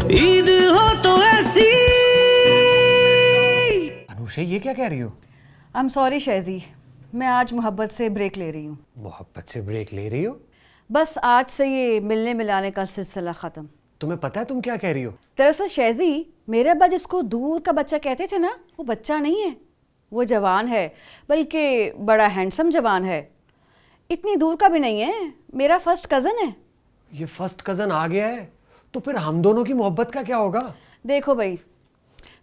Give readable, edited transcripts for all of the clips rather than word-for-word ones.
ईद हो तो ऐसी। अनुषा ये क्या कह रही हो? आई एम सॉरी शहजी, मैं आज मोहब्बत से ब्रेक ले रही हूँ। मोहब्बत से ब्रेक ले रही हो? बस आज से ये मिलने मिलाने का सिलसिला ख़त्म। तुम्हें पता है तुम क्या कह रही हो? दरअसल शहजी, मेरे अब्बा जिसको दूर का बच्चा कहते थे ना, वो बच्चा नहीं है, वो जवान है, बल्कि बड़ा हैंडसम जवान है। इतनी दूर का भी नहीं है, मेरा फर्स्ट कज़न है। ये फर्स्ट कजन आ गया है तो फिर हम दोनों की मोहब्बत का क्या होगा? देखो भाई,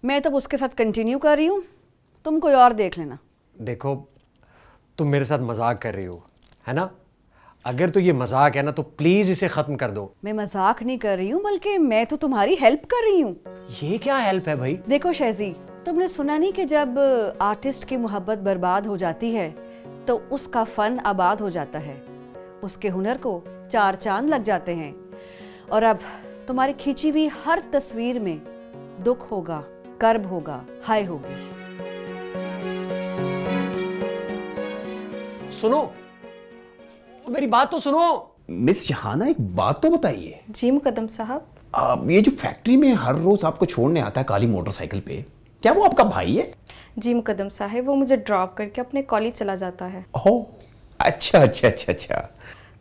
मैं तो उसके साथ कंटिन्यू कर रही हूँ, तुम कोई और देख लेना। देखो, तुम मेरे साथ मजाक कर रही हो, है ना? अगर तो ये मजाक है ना तो प्लीज इसे खत्म कर दो। मैं मजाक नहीं कर रही हूँ, बल्कि मैं तो तुम्हारी हेल्प कर रही हूँ। ये क्या हेल्प है भाई? देखो शहजी, तुमने सुना नहीं कि जब आर्टिस्ट की मोहब्बत बर्बाद हो जाती है तो उसका फन आबाद हो जाता है, उसके हुनर को चार चांद लग जाते हैं। और अब तुम्हारी खींची हुई हर तस्वीर में दुख होगा, कर्ब होगा, हाय होगी। सुनो, मेरी बात तो सुनो। मिस शहाना, एक बात तो बताइए। जी मुकद्दम साहब। ये जो फैक्ट्री में हर रोज आपको छोड़ने आता है काली मोटरसाइकिल पे, क्या वो आपका भाई है? जी मुकद्दम साहब, वो मुझे ड्रॉप करके अपने कॉलेज चला जाता है। ओह, अच्छा अच्छा अच्छा अच्छा।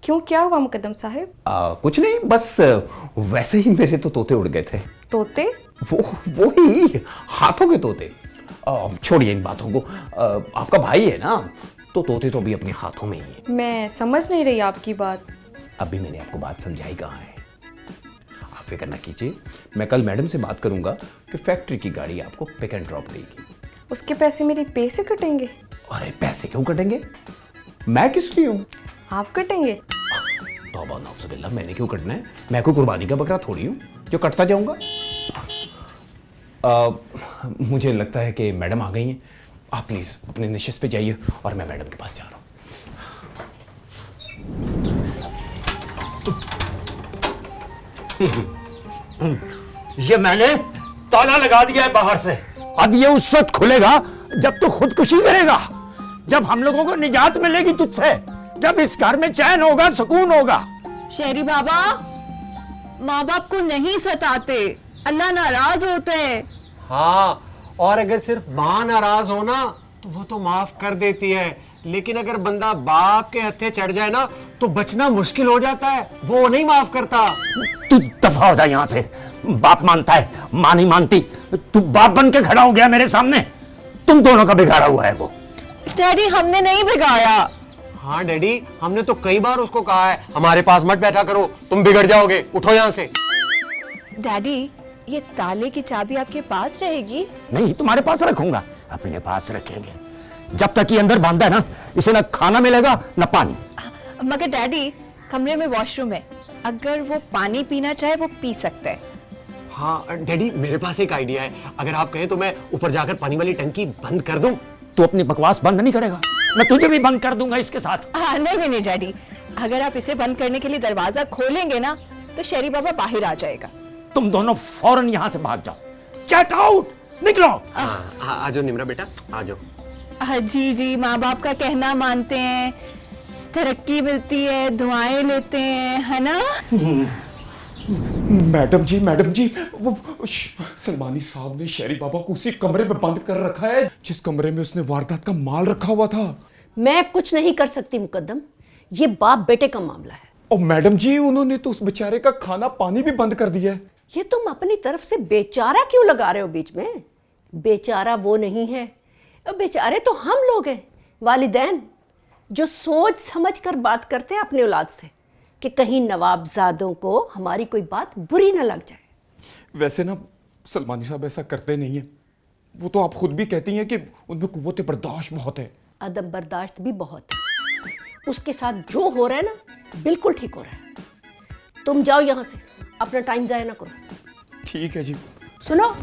क्यों, क्या हुआ मुकद्दम साहब? कुछ नहीं, बस वैसे ही मेरे तो तोते उड़ गए थे। तोते? वो ही हाथों के तोते। छोड़िए इन बातों को। आपका भाई है ना, तो तोते तो अभी अपने हाथों में ही है। मैं समझ नहीं रही आपकी बात। अभी मैंने आपको बात समझाई कहाँ है। आप फिक्र ना कीजिए, मैं कल मैडम से बात करूंगा कि फैक्ट्री की गाड़ी आपको पिक एंड ड्रॉप देगी। उसके पैसे मेरी पे से कटेंगे? अरे पैसे क्यों कटेंगे? मैं किस लिए हूँ? आप कटेंगे? तौबा नौजुबिल्लाह, मैंने क्यों कटना है? मैं कोई कुर्बानी का बकरा थोड़ी हूँ जो कटता जाऊंगा। मुझे लगता है कि मैडम आ गई हैं। आप प्लीज अपने निशिस्त पे जाइए और मैं मैडम के पास जा रहा हूँ। ये मैंने ताला लगा दिया है बाहर से। अब ये उस वक्त खुलेगा जब तू खुदकुशी करेगा, जब हम लोगों को निजात मिलेगी तुझसे, जब इस घर में चैन होगा, सुकून होगा। शेरी बाबा, माँ बाप को नहीं सताते, अल्लाह नाराज होते हैं। हाँ, और अगर सिर्फ माँ नाराज हो ना तो वो तो माफ कर देती है, लेकिन अगर बंदा बाप के हत्थे चढ़ जाए ना तो बचना मुश्किल हो जाता है, वो नहीं माफ करता। तू दफा हो जा यहाँ से। बाप मानता है, माँ नहीं मानती। तू बाप बन के खड़ा हो गया मेरे सामने। तुम दोनों का बिगाड़ा हुआ है वो। डैडी, हमने नहीं बिगाड़ा। हाँ डैडी, हमने तो कई बार उसको कहा है हमारे पास मत बैठा करो, तुम बिगड़ जाओगे, उठो यहाँ से। डैडी, ये ताले की चाबी आपके पास रहेगी? नहीं, तुम्हारे पास रखूंगा। अपने पास रखेंगे जब तक ये अंदर बांधा है ना, इसे ना खाना मिलेगा ना पानी। मगर डैडी, कमरे में वॉशरूम है, अगर वो पानी पीना चाहे वो पी सकता है। हाँ डैडी, मेरे पास एक आइडिया है, अगर आप कहें तो मैं ऊपर जाकर पानी वाली टंकी बंद कर दूं। तू अपनी बकवास बंद नहीं करेगा, मैं तुझे भी बंद कर दूंगा इसके साथ। नहीं नहीं डैडी, अगर आप इसे बंद करने के लिए दरवाजा खोलेंगे ना तो शेरी बाबा बाहर आ जाएगा। तुम दोनों फौरन यहाँ से भाग जाओ। गेट आउट, निकलो। आ जाओ निम्रा बेटा, आ जाओ। जी जी, माँ बाप का कहना मानते हैं, तरक्की मिलती है, दुआएं लेते हैं, है ना? मैडम जी, वो सलमानी साहब ने शेरी बाबा को उसी कमरे में बंद कर रखा है जिस कमरे में उसने वारदात का माल रखा हुआ था। मैं कुछ नहीं कर सकती मुकद्दम, ये बाप बेटे का मामला है। और मैडम जी, उन्होंने तो उस बेचारे का खाना पानी भी बंद कर दिया है। ये तुम अपनी तरफ से बेचारा क्यों लगा रहे हो बीच में? बेचारा वो नहीं है, बेचारे तो हम लोग हैं, वालिदैन, जो सोच समझ कर बात करते हैं अपने औलाद से कि कहीं नवाबजादों को हमारी कोई बात बुरी ना लग जाए। वैसे ना सलमानी साहब ऐसा करते नहीं है, वो तो आप खुद भी कहती हैं कि उनमें कुव्वत बर्दाश्त बहुत है। अदम बर्दाश्त भी बहुत है। उसके साथ जो हो रहा है ना बिल्कुल ठीक हो रहा है। तुम जाओ यहाँ से, अपना टाइम जाया ना करो। ठीक है जी। सुनो,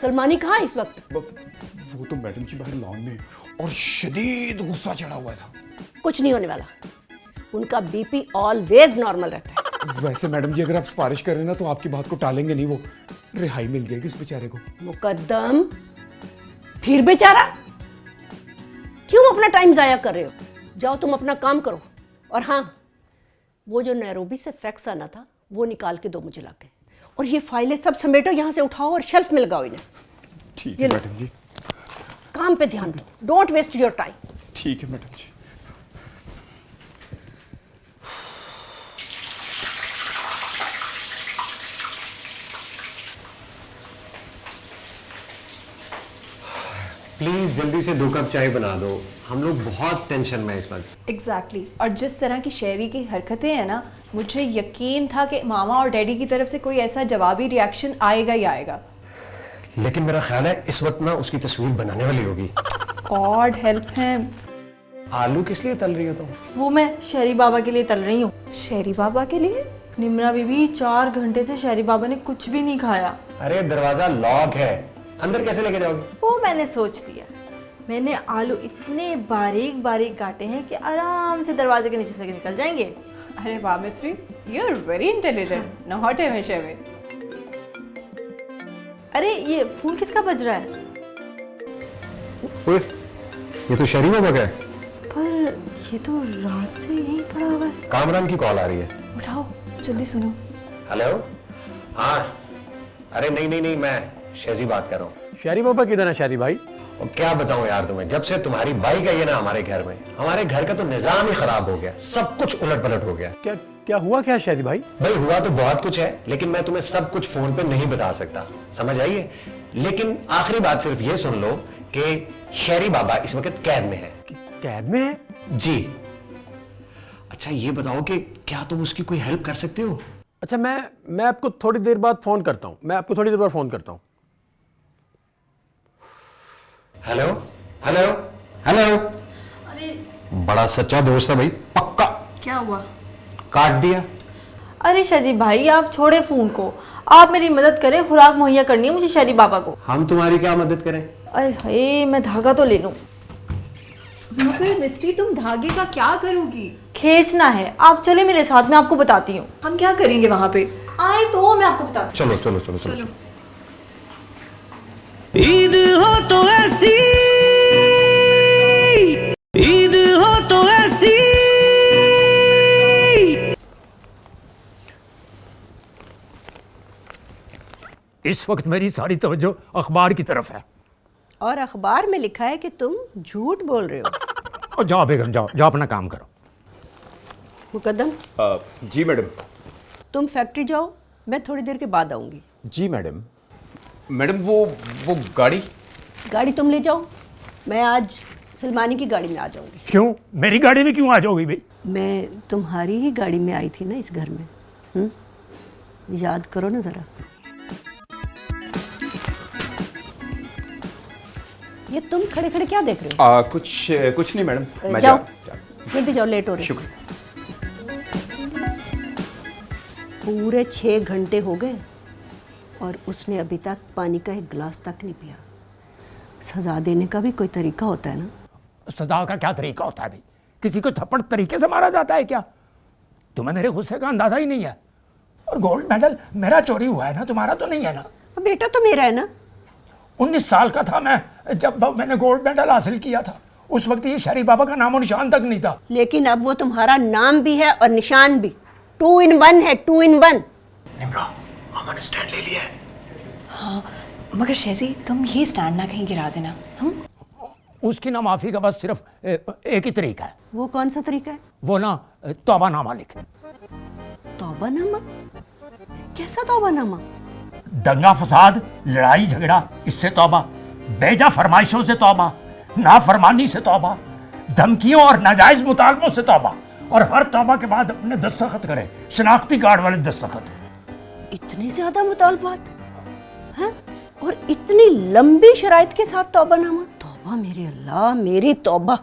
सलमानी कहाँ है इस वक्त? वो तो मैडम जी बाहर लॉन में और शदीद गुस्सा चढ़ा हुआ था। कुछ नहीं होने वाला, उनका बीपी ऑलवेज नॉर्मल रहता है। वैसे मैडम जी, अगर आप सिफारिश करें ना तो आपकी बात को टालेंगे नहीं, वो रिहाई मिल जाएगी उस बेचारे को। मुकद्दम, फिर बेचारा क्यों अपना टाइम जाया कर रहे हो? जाओ तुम अपना काम करो। और हाँ, वो जो नैरोबी से फैक्स आना था वो निकाल के दो मुझे लाके, और ये फाइलें सब समेटो, यहाँ से उठाओ और शेल्फ में लगाओ इन्हें। ठीक है मैडम जी। काम पे ध्यान दो, डोंट वेस्ट योर टाइम। ठीक है मैडम जी। प्लीज जल्दी से 2 कप चाय बना दो, हम लोग बहुत टेंशन में हैं इस वक्त। एग्जैक्टली और जिस तरह की शेरी की हरकतें हैं ना, मुझे यकीन था कि मामा और डैडी की तरफ से कोई ऐसा जवाबी रिएक्शन आएगा ही आएगा। लेकिन मेरा ख्याल है इस वक्त ना उसकी तस्वीर बनाने वाली होगी। God help him. आलू किस लिए तल रही हो तुम? वो मैं शहरी बाबा के लिए तल रही हूँ। शेरी बाबा के लिए? निम्रा बीबी 4 घंटे से शहरी बाबा ने कुछ भी नहीं खाया। अरे दरवाजा लॉक है, अंदर कैसे लेके जाओगे? वो मैंने सोच लिया। मैंने आलू इतने बारीक बारीक काटे हैं कि आराम से दरवाजे के नीचे से निकल जाएंगे। अरे वाह mystery, you are very intelligent. Not हमेशा वे। अरे ये फोन किसका बज रहा है? ओए, ये तो शहरी बाबा का है। पर ये तो रात से यहीं पड़ा हुआ है। कामरान की कॉल आ रही है। उठाओ जल्दी सुनो। हेलो। हाँ। अरे नहीं, मैं शेजी बात कर रहा हूँ। शहरी बाबा किधर है शहरी भाई? और क्या बताऊं यार तुम्हें, जब से तुम्हारी बाइक आई है ना हमारे घर में, हमारे घर का तो निजाम ही खराब हो गया, सब कुछ उलट पलट हो गया। क्या हुआ क्या शहरी भाई? भाई हुआ तो बहुत कुछ है, लेकिन मैं तुम्हें सब कुछ फोन पे नहीं बता सकता, समझ आइए। लेकिन आखिरी बात सिर्फ ये सुन लो कि शहरी बाबा इस वक्त कैद में है। कैद में है? जी। अच्छा ये बताओ कि क्या तुम उसकी कोई हेल्प कर सकते हो? अच्छा मैं आपको थोड़ी देर बाद फोन करता हूँ। Hello hello hello. अरे बड़ा सच्चा दोस्त है भाई, पक्का। क्या हुआ? काट दिया। अरे शाजी भाई आप छोड़े फोन को, आप मेरी मदद करें, खुराक मुहैया करनी है मुझे शहरी बाबा को। हम तुम्हारी क्या मदद करें? अरे भाई मैं धागा तो ले लूं। मगर मिस्ट्री तुम धागे का क्या करोगी? खींचना है, आप चले मेरे साथ, मैं आपको बताती हूँ। हम क्या करेंगे वहां पे? आए तो मैं आपको बताती चलो चलो चलो चलो। ईद हो तो ऐसी, ईद हो तो ऐसी। इस वक्त मेरी सारी तवज्जो अखबार की तरफ है। और अखबार में लिखा है कि तुम झूठ बोल रहे हो। और जाओ बेगम, जाओ अपना काम करो। मुकद्दम, जी मैडम। तुम फैक्ट्री जाओ, मैं थोड़ी देर के बाद आऊंगी। जी मैडम। मैडम वो गाड़ी तुम ले जाओ, मैं आज सलमानी की गाड़ी में आ जाऊंगी। क्यों? मेरी गाड़ी में क्यों आ जाओगी भाई? मैं तुम्हारी ही गाड़ी में आई थी ना इस घर में। याद करो ना जरा। ये तुम खड़े खड़े क्या देख रहे हो? कुछ नहीं मैडम, मैं जाओ जल्दी जाओ, लेट हो रहे। शुक्रिया। पूरे 6 घंटे हो गए और उसने अभी तक पानी का एक गिलास तक नहीं पिया। सजा देने का भी कोई तरीका होता है ना? सजा का क्या तरीका होता है भाई? किसी को थप्पड़ तरीके से मारा जाता है क्या? तुम्हें मेरे गुस्से का अंदाजा ही नहीं है। और गोल्ड मेडल मेरा चोरी हुआ है ना, तुम्हारा तो नहीं है ना? बेटा तो मेरा है ना। 19 साल का था मैं जब मैंने गोल्ड मेडल हासिल किया था। उस वक्त ये शहरी बाबा का नामो निशान तक नहीं था। लेकिन अब वो तुम्हारा नाम भी है और निशान भी। 2 in 1 है, 2 in 1। निम्रा, अमन स्टैंड ले लिया है। हाँ मगर शहजी तुम ये स्टैंड ना कहीं गिरा देना। हम उसकी ना माफी का बस सिर्फ एक ही तरीका है। वो कौन सा तरीका है? वो ना तौबानामा लिखे। तौबानामा? कैसा तौबानामा? दंगा फसाद, लड़ाई झगड़ा, इससे तौबा। बेजा फरमाइशों से तौबा, नाफरमानी से तौबा, धमकियों और नाजायज मुतालबों से तौबा। और हर तौबा के बाद अपने दस्तखत करे, शनाख्ती कार्ड वाले दस्तखत। इतने ज्यादा मुतालबात हैं? और इतनी लंबी शराइत के साथ तौबानामा? तौबा मेरे अल्लाह, मेरी तौबा,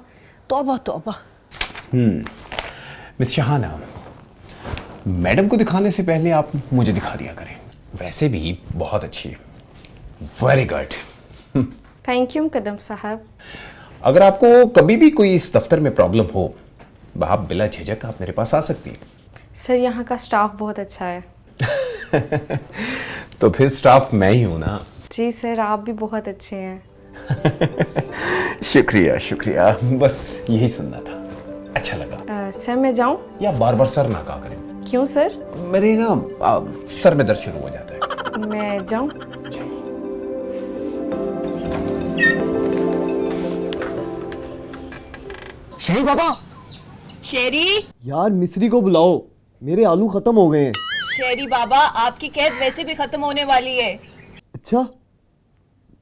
तौबा तौबा। मिस शहाना, मैडम को दिखाने से पहले आप मुझे दिखा दिया करें। वैसे भी बहुत अच्छी है। Very good. Thank you Muqaddam साहब। अगर आपको कभी भी कोई इस दफ्तर में प्रॉब्लम हो, आप बिला झिझक आप मेरे पास आ सकती हैं। सर यहाँ का स्टाफ बहुत अच्छा है। तो फिर स्टाफ मैं ही हूं ना। जी सर, आप भी बहुत अच्छे हैं। शुक्रिया शुक्रिया, बस यही सुनना था, अच्छा लगा। सर मैं जाऊं? या बार बार सर ना कहा करें। क्यों सर? मेरे ना सर में दर्द शुरू हो जाता है। मैं जाऊं? शहरी बाबा, शेरी, यार मिस्री को बुलाओ, मेरे आलू खत्म हो गए हैं। शेरी बाबा, आपकी कैद वैसे भी खत्म होने वाली है। अच्छा,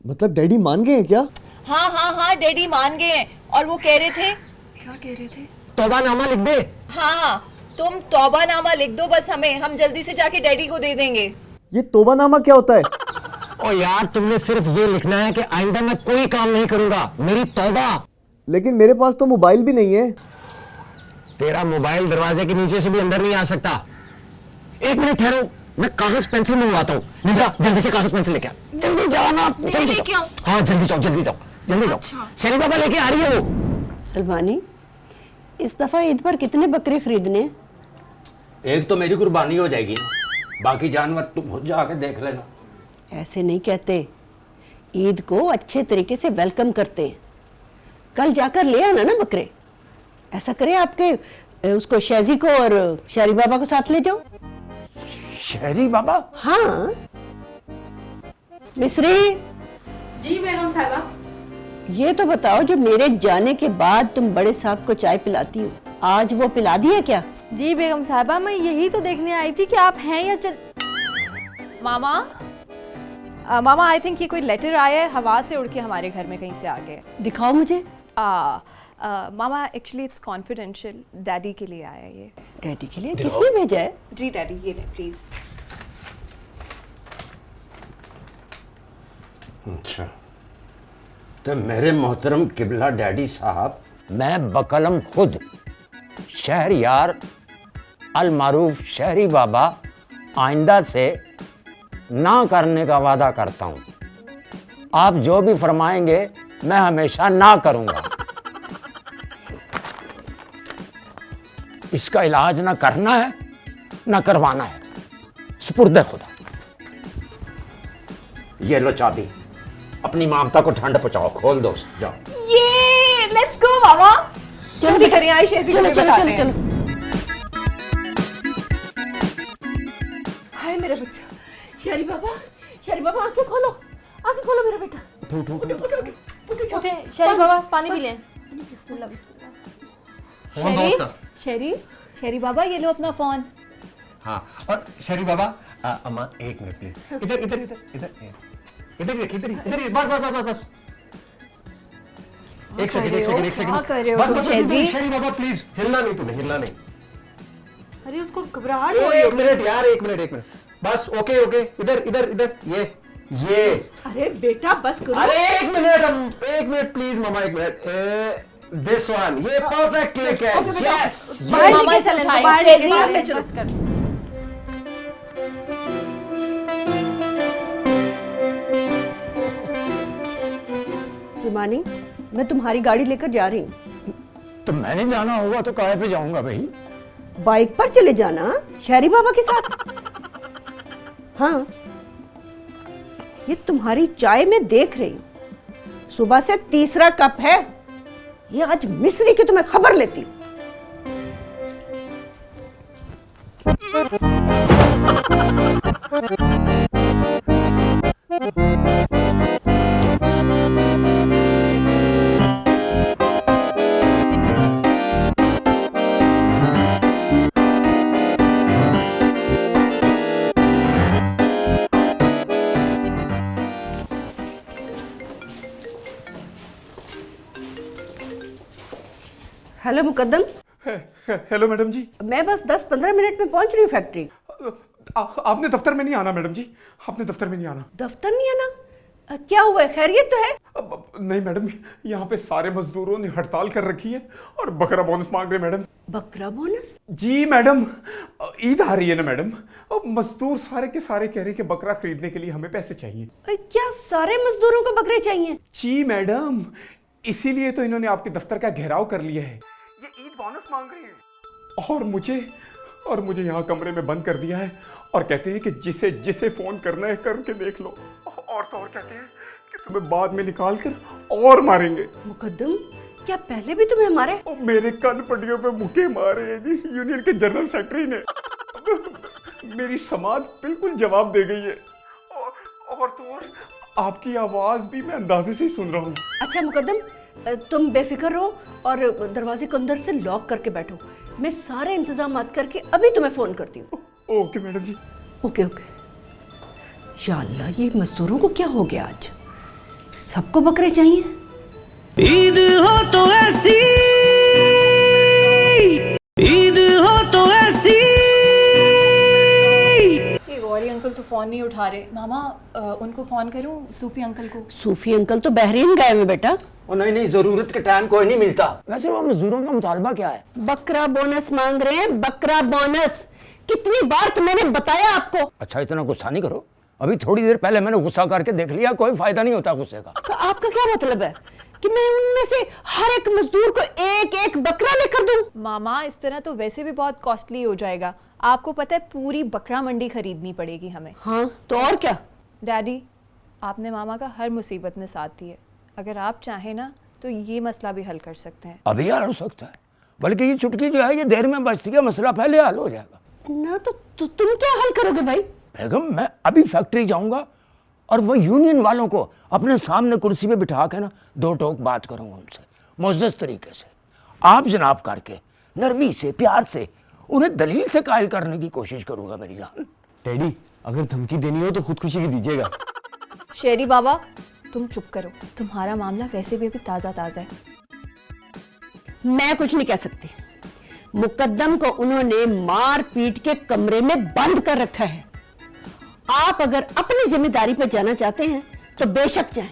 मतलब डैडी मान गए हैं क्या? हाँ हाँ हाँ, डैडी मान गए हैं। और वो कह रहे थे, क्या कह रहे थे? तौबानामा लिख दे। हाँ, तुम तौबानामा लिख दो बस हमें, हम जल्दी से जाके डैडी को दे देंगे। ये तौबानामा क्या होता है? और यार तुमने सिर्फ ये लिखना है कि आइंदा मैं कोई काम नहीं करूंगा, मेरी तौबा। लेकिन मेरे पास तो मोबाइल भी नहीं है। तेरा मोबाइल दरवाजे के नीचे से भी अंदर नहीं आ सकता। एक मिनट ठहरो, मैं कागज पेंसिल मंगवाता हूँ। निजा, जल्दी से कागज पेंसिल लेके आ। जल्दी जाओ ना, जल्दी जाओ। हाँ जल्दी जाओ, जल्दी जाओ, जल्दी जाओ। शहरी बाबा लेके आ रही है वो। सलमानी, इस दफा ईद पर कितने बकरे खरीदने? एक तो मेरी कुर्बानी हो जाएगी ना, बाकी जानवर तुम खुद जाके देख लेना। ऐसे नहीं कहते, ईद को अच्छे तरीके से वेलकम करते हैं। कल जाकर ले आना ना बकरे। ऐसा करें, आपके उसको शेजी को और शहरी बाबा को साथ ले जाओ। शहरी बाबा? हाँ मिस्री। जी बेगम साहिबा। ये तो बताओ, जो मेरे जाने के बाद तुम बड़े साहब को चाय पिलाती हो, आज वो पिला दी है क्या? जी बेगम साहिबा, मैं यही तो देखने आई थी कि आप हैं या चल। मामा, मामा आई थिंक ये कोई लेटर आया है, हवा से उड़ के हमारे घर में कहीं से आ गया। दिखाओ मुझे। मामा एक्चुअली इट्स कॉन्फिडेंशियल, डैडी के लिए आया ये। डैडी के लिए? किसने भेजा है? जी डैडी, ये ले प्लीज। अच्छा, तो मेरे मोहतरम किबला डैडी साहब, मैं बकलम खुद शहरयार अल मारूफ शहरी बाबा आइंदा से ना करने का वादा करता हूं। आप जो भी फरमाएंगे मैं हमेशा ना करूंगा। इसका इलाज ना करना है ना करवाना है, सुपुर्द खुदा। ये लो चाबी, अपनी ममता को ठंड पहुंचाओ, खोल दो, जाओ। ये लेट्स गो मामा। चलो करें आई शेजी को चलो चलो बताते चलो हैं। चलो। हाय मेरा बच्चा, शहरी बाबा आंखें खोलो मेरा बेटा। उठे शहरी बाबा, पानी पी लें। बिस्मिल्लाह बिस्मिल्लाह। शेरी बाबा, ये लो अपना फोन। हाँ, और शहरी बाबा, अम्मा एक मिनट प्लीज, इधर इधर इधर इधर इधर देखिए, इधर इधर, बस बस बस बस। एक सेकंड, एक सेकंड, एक सेकंड। क्या कर रहे हो बस तुम, बस, शेजी? शहरी बाबा प्लीज, हिलना नहीं, तूने हिलना नहीं। अरे उसको घबराहट हो रही एक मिनट यार, एक मिनट, एक मिनट, बस। ओके ओके, इधर इधर इधर, ये। अरे बेटा बस करो। अरे एक मिनट प्लीज मामा, एक मिनट। दिस वन, ये परफेक्ट क्लिक है। यस, बाहर मामा लेके से चलें, उठाएं, बाहर शेजी, लेके चलो। बस कर। सुलमानी, मैं तुम्हारी गाड़ी लेकर जा रही हूँ। तो मैंने जाना होगा तो काहे पे जाऊंगा भाई? बाइक पर चले जाना शहरी बाबा के साथ। हाँ, ये तुम्हारी चाय में देख रही हूँ, सुबह से तीसरा कप है। ये आज मिस्री की तुम्हें खबर लेती हूँ। हेलो मुकद्दम। हेलो मैडम जी। मैं बस 10-15 मिनट में पहुंच रही हूँ फैक्ट्री। आपने दफ्तर में नहीं आना मैडम जी, आपने दफ्तर में नहीं आना। दफ्तर नहीं आना? क्या हुआ है, खैरियत तो है? नहीं मैडम, यहाँ पे सारे मजदूरों ने हड़ताल कर रखी है और बकरा बोनस मांग रहे मैडम। बकरा बोनस? जी मैडम, ईद आ रही है ना मैडम, अब मजदूर सारे के सारे कह रहे हैं कि बकरा खरीदने के लिए हमें पैसे चाहिए। क्या सारे मजदूरों को बकरे चाहिए? जी मैडम, इसीलिए तो इन्होंने आपके दफ्तर का घेराव कर लिया है। ये ईद बोनस मांग रहे हैं और मुझे यहाँ कमरे में बंद कर दिया है और कहते हैं कि जिसे जिसे फोन करना है करके देख लो, और तो और कहते हैं कि तुम्हें बाद में निकाल कर और मारेंगे। मुकद्दम, क्या पहले भी तुम्हें मारे? मेरे कन पट्टियों पे मुक्के मारे हैं जी यूनियन के जनरल सेक्रेटरी ने। मेरी समाज बिल्कुल जवाब दे गई है और तो और आपकी आवाज भी मैं अंदाजे से ही सुन रहा हूँ। अच्छा मुकद्दम, तुम बेफिक्र रहो और दरवाजे को अंदर से लॉक करके बैठो। मैं सारे इंतजाम करके अभी तुम्हें फोन करती हूँ। ओके मैडम जी। Okay okay. या अल्लाह, ये मजदूरों को क्या हो गया आज? सबको बकरे चाहिए। ईद हो तो ऐसी, ईद हो तो ऐसी। गौरी अंकल तो फोन नहीं उठा रहे। मामा उनको फोन करूं, सूफी अंकल को? सूफी अंकल तो बहरीन गए हुए बेटा। और नहीं, जरूरत के टाइम कोई नहीं मिलता। वैसे वो मजदूरों का मुतालबा क्या है? बकरा बोनस मांग रहे हैं, बकरा बोनस। कितनी बार तो मैंने बताया आपको। अच्छा, इतना गुस्सा नहीं करो। अभी थोड़ी देर पहले मैंने गुस्सा करके देख लिया, कोई फायदा नहीं होता गुस्से का। तो आपका क्या मतलब है कि मैं उनमें से हर एक मजदूर को एक एक बकरा लेकर दूं? मामा इस तरह तो वैसे भी बहुत कॉस्टली हो जाएगा। आपको पता है पूरी बकरा मंडी खरीदनी पड़ेगी हमें। हाँ तो और क्या? डैडी, आपने मामा का हर मुसीबत में साथ दिया। अगर आप चाहें ना तो ये मसला भी हल कर सकते हैं। अभी हल हो सकता है, बल्कि ये चुटकी जो है ये देर में बचती है, मसला पहले हल हो जाएगा ना। तो तुम क्या हल करोगे भाई? बेगम, मैं अभी फैक्ट्री जाऊंगा और वो यूनियन वालों को अपने सामने कुर्सी पे बिठा के ना दो टोक बात करूंगा उनसे, मुअज़्ज़ज़ तरीके से, आप जनाब करके, नरमी से, प्यार से उन्हें दलील से कायल करने की कोशिश करूंगा मेरी जान। डैडी, अगर धमकी देनी हो तो खुदकुशी की दीजिएगा। शेरी बाबा तुम चुप करो, तुम्हारा मामला वैसे भी अभी ताज़ा ताज़ा है। मैं कुछ नहीं कह सकती। मुकद्दम को उन्होंने मार पीट के कमरे में बंद कर रखा है। आप अगर अपनी जिम्मेदारी पर जाना चाहते हैं तो बेशक जाएं।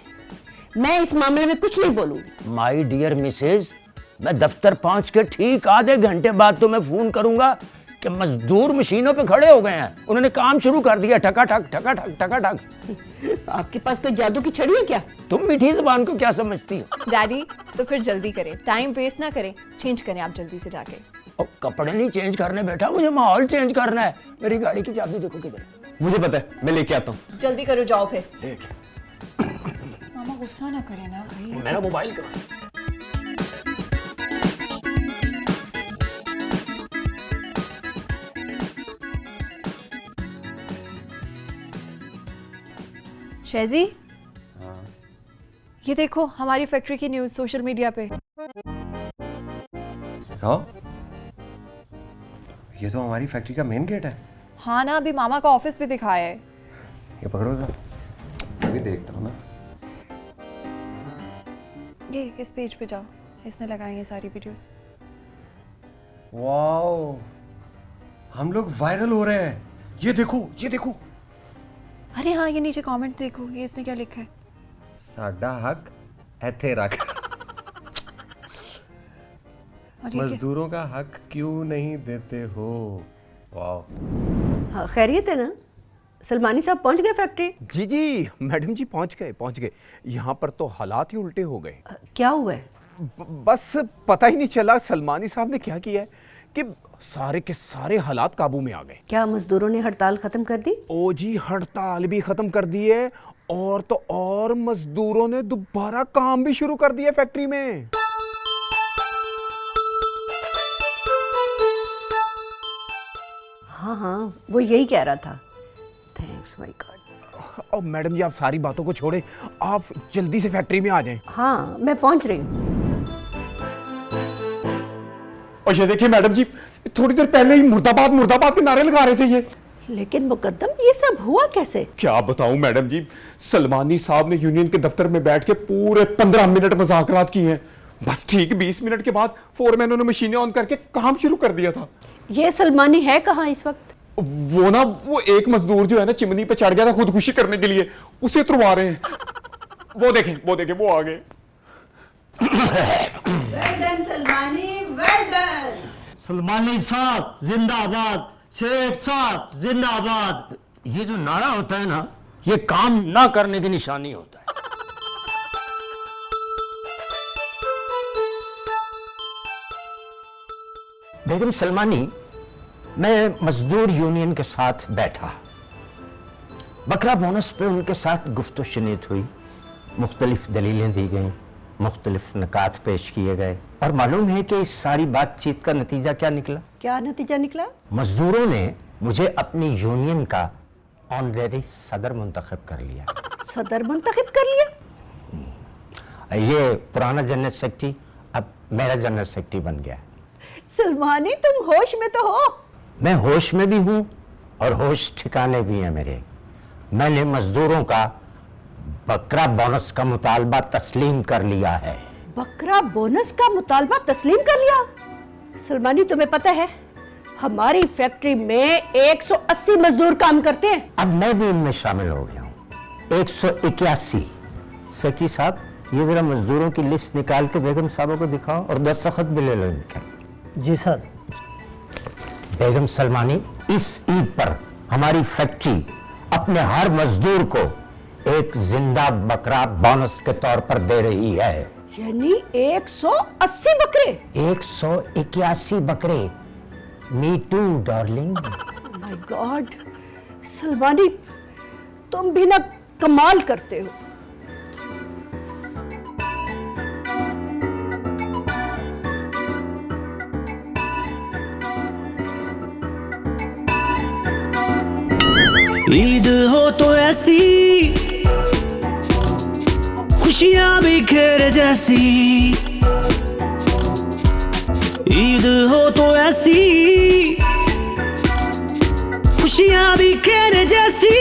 मैं इस मामले में कुछ नहीं बोलूंगी। माय डियर मिसेज, मैं दफ्तर पहुंच के ठीक आधे घंटे बाद तो मैं फोन करूंगा कि मजदूर मशीनों पे खड़े हो गए हैं, उन्होंने काम शुरू कर दिया, ठका ठक ठका ठक ठका ठक। आपके पास कोई जादू की छड़ी है क्या? तुम मीठी जबान को क्या समझती हो? डैडी तो फिर जल्दी करें, टाइम वेस्ट ना करें, चेंज करें आप जल्दी से जाके। और कपड़े नहीं चेंज करने बैठा, मुझे माहौल चेंज करना है। मेरी गाड़ी की चाबी देखो किधर है। मुझे पता है, मैं लेके आता हूँ। जल्दी करो, जाओ फिर। लेके मामा गुस्सा ना करें ना भाई। मेरा मोबाइल करो। शहजी, ये देखो हमारी फैक्ट्री की न्यूज़ सोशल मीडिया पे। हाँ, ये तो हमारी फैक्ट्री का मेन गेट है। हाँ ना, अभी मामा का ऑफिस भी दिखाया है। ये पकड़ो जरा, अभी देखता हूँ ना। ये इस पेज पे जाओ, इसने लगाई है सारी वीडियोस। वाओ, हम लोग वायरल हो रहे हैं। ये देखो, ये देखो। अरे हाँ, ये नीचे कमेंट देखो, ये इसने क्या लिखा है। साडा हक ऐथे रख। मजदूरों का हक क्यों नहीं देते हो? वाओ। हाँ, खैरियत है ना? सलमानी साहब पहुंच गए फैक्ट्री? जी जी मैडम जी, पहुंच गए। यहाँ पर तो हालात ही उल्टे हो गए। क्या हुआ है? बस पता ही नहीं चला सलमानी साहब ने क्या किया है कि सारे के सारे हालात काबू में आ गए। क्या मजदूरों ने हड़ताल खत्म कर दी? ओ जी, हड़ताल भी खत्म कर दी है, और तो और मजदूरों ने दोबारा काम भी शुरू कर दिया फैक्ट्री में। हाँ, वो यही कह रहा था। Thanks my God. और मैडम जी, आप सारी बातों को छोड़े, आप जल्दी से फैक्ट्री में आ जाएं। हाँ, मैं पहुंच रही हूँ। और ये देखिए मैडम जी, थोड़ी देर पहले ही मुर्दाबाद मुर्दाबाद के नारे लगा रहे थे ये। लेकिन मुकद्दम, ये सब हुआ कैसे? क्या बताऊं मैडम जी, सलमानी साहब ने यूनियन के दफ्तर में बैठ के पूरे 15 मिनट मुज़ाकरात किए हैं। बस ठीक 20 मिनट के बाद फोरमैन ने मशीनें ऑन करके काम शुरू कर दिया था। ये सलमानी है कहाँ इस वक्त? वो एक मजदूर जो है ना, चिमनी पे चढ़ गया था खुदकुशी करने के लिए, उसे तुड़वा रहे हैं। वो देखें वो आ गए। सलमानी साहब जिंदाबाद, शेख साहब जिंदाबाद। ये जो नारा होता है ना, ये काम ना करने की निशानी होता है। बेगम सलमानी, मैं मजदूर यूनियन के साथ बैठा, बकरा बोनस पे उनके साथ गुफ्तगू शुनीत हुई, मुख्तलिफ दलीलें दी गईं, मुख्तलिफ नकात पेश किए गए, और मालूम है कि इस सारी बातचीत का नतीजा क्या निकला? क्या नतीजा निकला? मजदूरों ने मुझे अपनी यूनियन का ऑलरेडी सदर मुंतखब कर लिया। सदर मुंतखब कर लिया? ये पुराना जनरल सेक्रेटरी अब मेरा जनरल सेक्रेटरी बन गया। सलमानी तुम होश में तो हो? मैं होश में भी हूँ और होश ठिकाने भी हैं मेरे। मैंने मजदूरों का बकरा बोनस का मुतालबा तस्लीम कर लिया है। बकरा बोनस का मुतालबा तस्लीम कर लिया? सलमानी तुम्हें पता है हमारी फैक्ट्री में 180 मजदूर काम करते हैं। अब मैं भी इनमें शामिल हो गया हूँ। 181। सेक्रेटरी साहब ये जरा मजदूरों की लिस्ट निकाल के बेगम साहबों को दिखाओ और दस्तखत भी ले लो इनके। जी सर। बेगम सलमानी इस ईद पर हमारी फैक्ट्री अपने हर मजदूर को एक जिंदा बकरा बोनस के तौर पर दे रही है। यानी 180 बकरे? 181 बकरे। Me too darling. My god Salmani तुम भी ना कमाल करते हो। ईद हो तो ऐसी खुशियां बिखेर जैसी, ईद हो तो ऐसी खुशियां बिखेर जैसी।